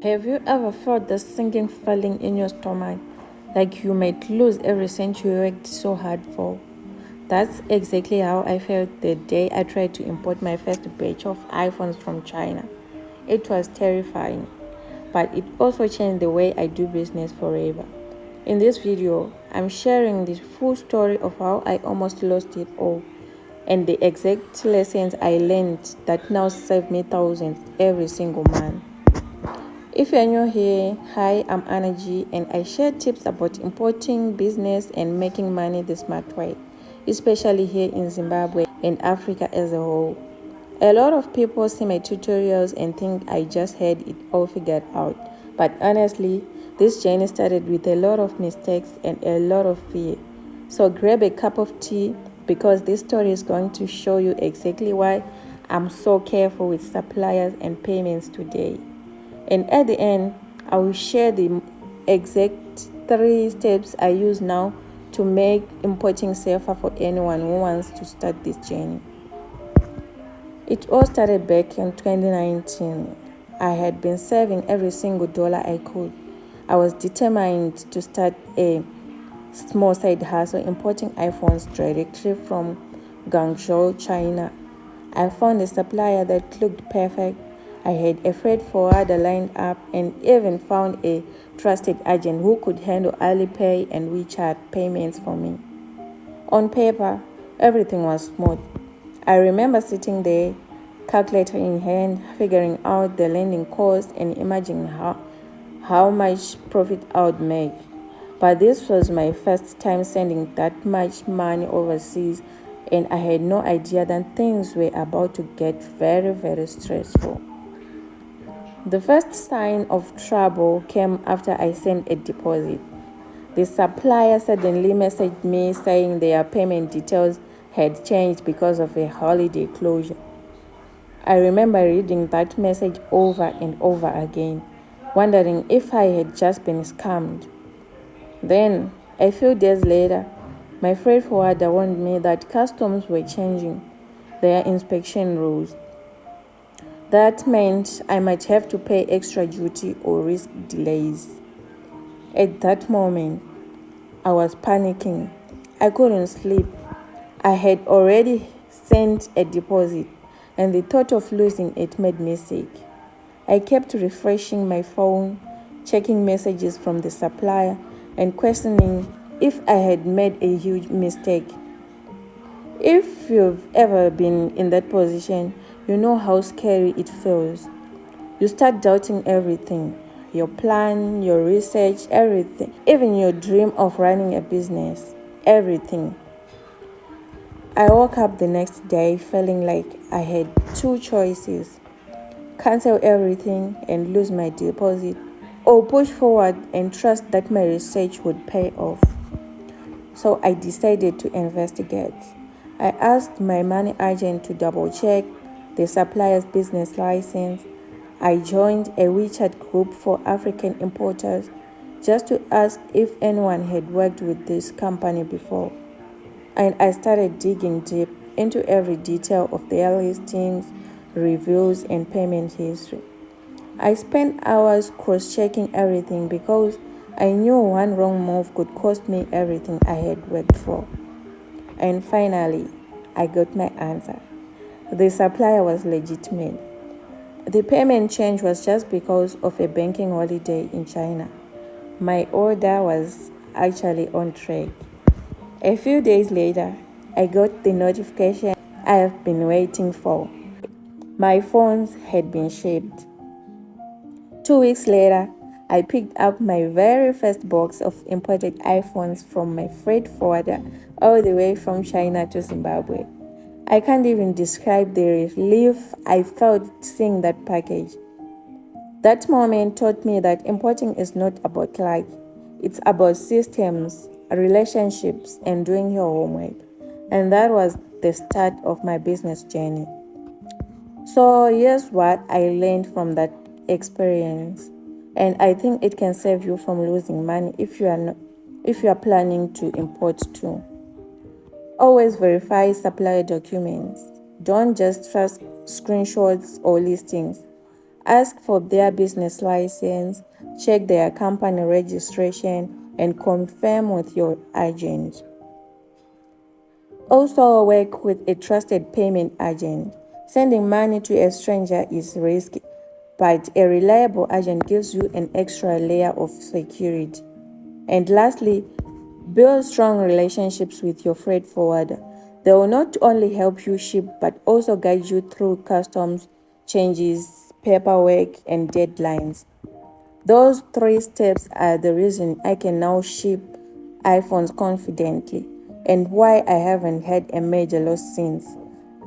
Have you ever felt the sinking feeling in your stomach, like you might lose every cent you worked so hard for? That's exactly how I felt the day I tried to import my first batch of iPhones from China. It was terrifying, but it also changed the way I do business forever. In this video, I'm sharing the full story of how I almost lost it all and the exact lessons I learned that now save me thousands every single month. If you're new here, hi, I'm Energy and I share tips about importing business and making money the smart way, especially here in Zimbabwe and Africa as a whole. A lot of people see my tutorials and think I just had it all figured out, but honestly, this journey started with a lot of mistakes and a lot of fear. So grab a cup of tea because this story is going to show you exactly why I'm so careful with suppliers and payments today. And at the end, I will share the exact 3 steps I use now to make importing safer for anyone who wants to start this journey. It all started back in 2019. I had been saving every single dollar I could. I was determined to start a small side hustle importing iPhones directly from Guangzhou, China. I found a supplier that looked perfect. I had a freight forwarder lined up and even found a trusted agent who could handle Alipay and WeChat payments for me. On paper, everything was smooth. I remember sitting there, calculator in hand, figuring out the landing cost and imagining how much profit I would make. But this was my first time sending that much money overseas, and I had no idea that things were about to get very, very stressful. The first sign of trouble came after I sent a deposit. The supplier suddenly messaged me saying their payment details had changed because of a holiday closure. I remember reading that message over and over again, wondering if I had just been scammed. Then, a few days later, my freight forwarder warned me that customs were changing their inspection rules. That meant I might have to pay extra duty or risk delays. At that moment, I was panicking. I couldn't sleep. I had already sent a deposit, and the thought of losing it made me sick. I kept refreshing my phone, checking messages from the supplier, and questioning if I had made a huge mistake. If you've ever been in that position, you know how scary it feels. You start doubting everything, your plan, your research, everything, even your dream of running a business, everything. I woke up the next day feeling like I had two choices: cancel everything and lose my deposit, or push forward and trust that my research would pay off. So I decided to investigate. I asked my money agent to double check the supplier's business license. I joined a WeChat group for African importers just to ask if anyone had worked with this company before. And I started digging deep into every detail of their listings, reviews, and payment history. I spent hours cross checking everything because I knew one wrong move could cost me everything I had worked for. And finally, I got my answer. The supplier was legitimate. The payment change was just because of a banking holiday in China. My order was actually on track. A few days later, I got the notification I have been waiting for. My phones had been shipped. 2 weeks later, I picked up my very first box of imported iPhones from my freight forwarder all the way from China to Zimbabwe. I can't even describe the relief I felt seeing that package. That moment taught me that importing is not about luck. It's about systems, relationships, and doing your homework. And that was the start of my business journey. So here's what I learned from that experience. And I think it can save you from losing money if you are planning to import too. Always verify supplier documents. Don't just trust screenshots or listings. Ask for their business license, check their company registration, and confirm with your agent. Also, work with a trusted payment agent. Sending money to a stranger is risky, but a reliable agent gives you an extra layer of security. And lastly, build strong relationships with your freight forwarder. They will not only help you ship but also guide you through customs changes, paperwork, and deadlines. Those three steps are the reason I can now ship iPhones confidently and why I haven't had a major loss since.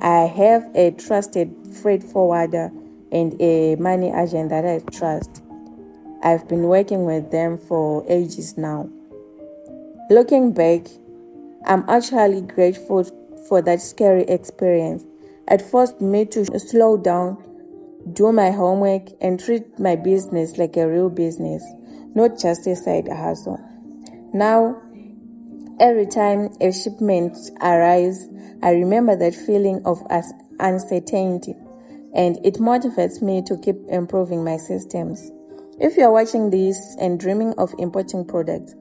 I have a trusted freight forwarder and a money agent that I trust. I've been working with them for ages now. Looking back, I'm actually grateful for that scary experience. It forced me to slow down, do my homework, and treat my business like a real business, not just a side hustle. Now, every time a shipment arrives, I remember that feeling of uncertainty, and it motivates me to keep improving my systems. If you are watching this and dreaming of importing products,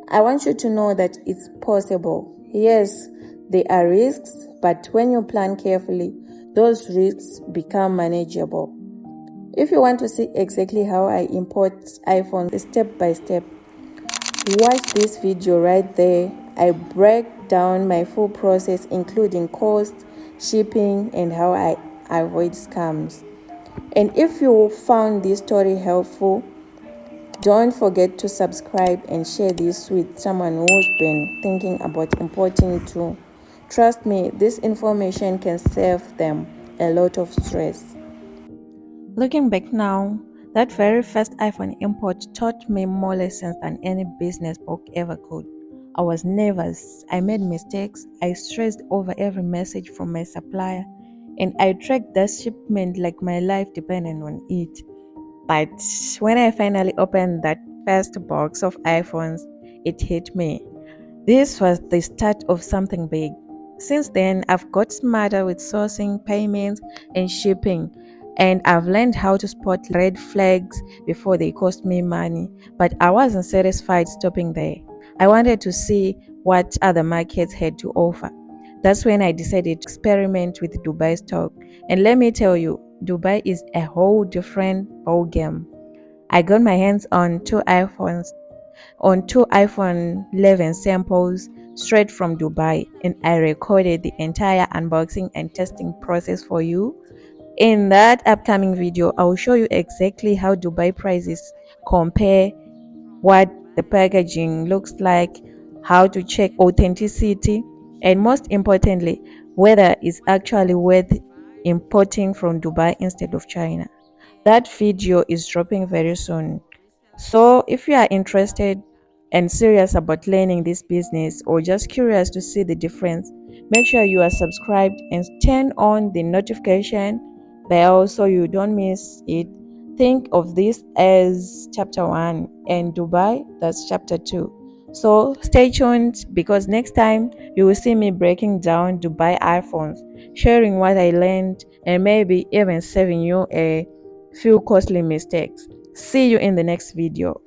I want you to know that it's possible. Yes, there are risks, but when you plan carefully, those risks become manageable. If you want to see exactly how I import iPhones step by step, watch this video right there. I break down my full process including cost, shipping, and how I avoid scams. And if you found this story helpful, don't forget to subscribe and share this with someone who's been thinking about importing too. Trust me, this information can save them a lot of stress. Looking back now, that very first iPhone import taught me more lessons than any business book ever could. I was nervous, I made mistakes, I stressed over every message from my supplier, and I tracked that shipment like my life depended on it. But when I finally opened that first box of iPhones, it hit me. This was the start of something big. Since then, I've got smarter with sourcing, payments, and shipping, and I've learned how to spot red flags before they cost me money. But I wasn't satisfied stopping there. I wanted to see what other markets had to offer. That's when I decided to experiment with Dubai stock. And let me tell you, Dubai is a whole different ballgame. I got my hands on two iPhone 11 samples straight from Dubai, and I recorded the entire unboxing and testing process for you. In that upcoming video, I will show you exactly how Dubai prices compare, what the packaging looks like, how to check authenticity, and most importantly, whether it's actually worth importing from Dubai instead of China. That video is dropping very soon. So, if you are interested and serious about learning this business or just curious to see the difference, make sure you are subscribed and turn on the notification bell so you don't miss it. Think of this as chapter 1 and Dubai, that's chapter 2. So, stay tuned because next time you will see me breaking down Dubai iPhones, sharing what I learned, and maybe even saving you a few costly mistakes. See you in the next video.